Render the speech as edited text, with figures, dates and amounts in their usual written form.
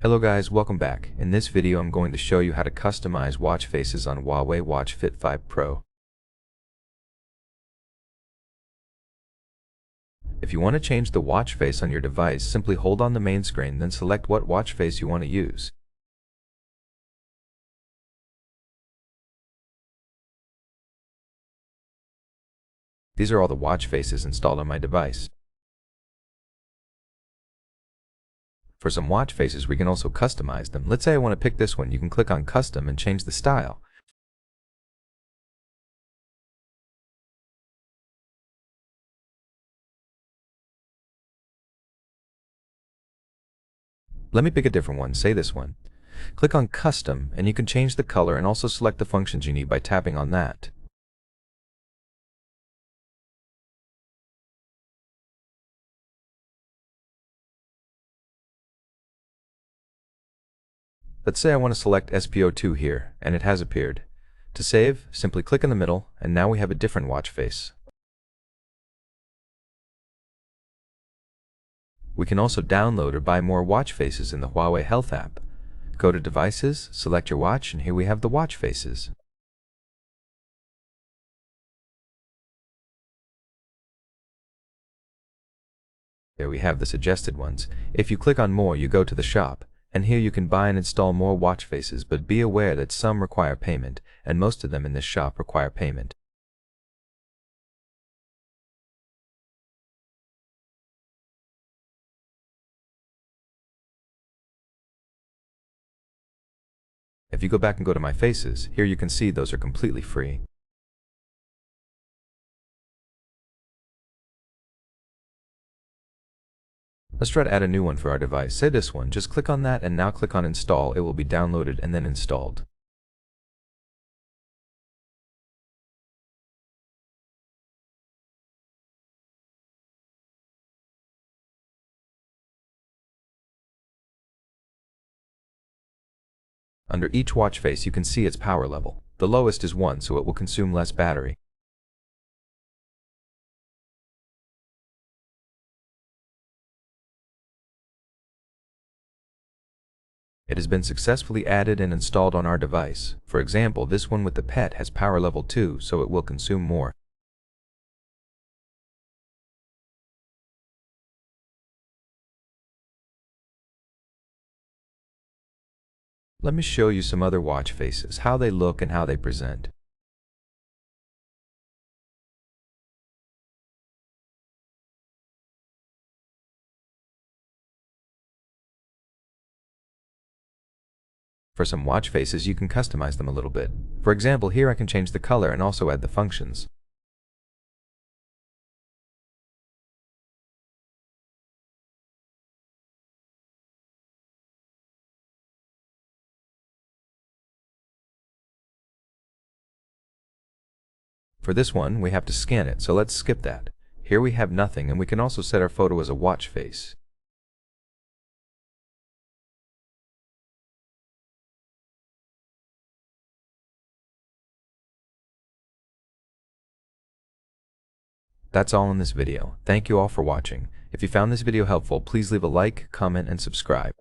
Hello guys, welcome back. In this video I'm going to show you how to customize watch faces on HUAWEI Watch Fit 5 Pro. If you want to change the watch face on your device, simply hold on the main screen, then select what watch face you want to use. These are all the watch faces installed on my device. For some watch faces, we can also customize them. Let's say I want to pick this one. You can click on Custom and change the style. Let me pick a different one, say this one. Click on Custom and you can change the color and also select the functions you need by tapping on that. Let's say I want to select SPO2 here, and it has appeared. To save, simply click in the middle, and now we have a different watch face. We can also download or buy more watch faces in the HUAWEI Health app. Go to Devices, select your watch, and here we have the watch faces. There we have the suggested ones. If you click on More, you go to the shop. And here you can buy and install more watch faces, but be aware that some require payment, and most of them in this shop require payment. If you go back and go to My Faces, here you can see those are completely free. Let's try to add a new one for our device. Say this one. Just click on that and now click on Install. It will be downloaded and then installed. Under each watch face you can see its power level. The lowest is 1, so it will consume less battery. It has been successfully added and installed on our device. For example, this one with the pet has power level 2, so it will consume more. Let me show you some other watch faces, how they look and how they present. For some watch faces, you can customize them a little bit. For example, here I can change the color and also add the functions. For this one, we have to scan it, so let's skip that. Here we have nothing, and we can also set our photo as a watch face. That's all in this video. Thank you all for watching. If you found this video helpful, please leave a like, comment, and subscribe.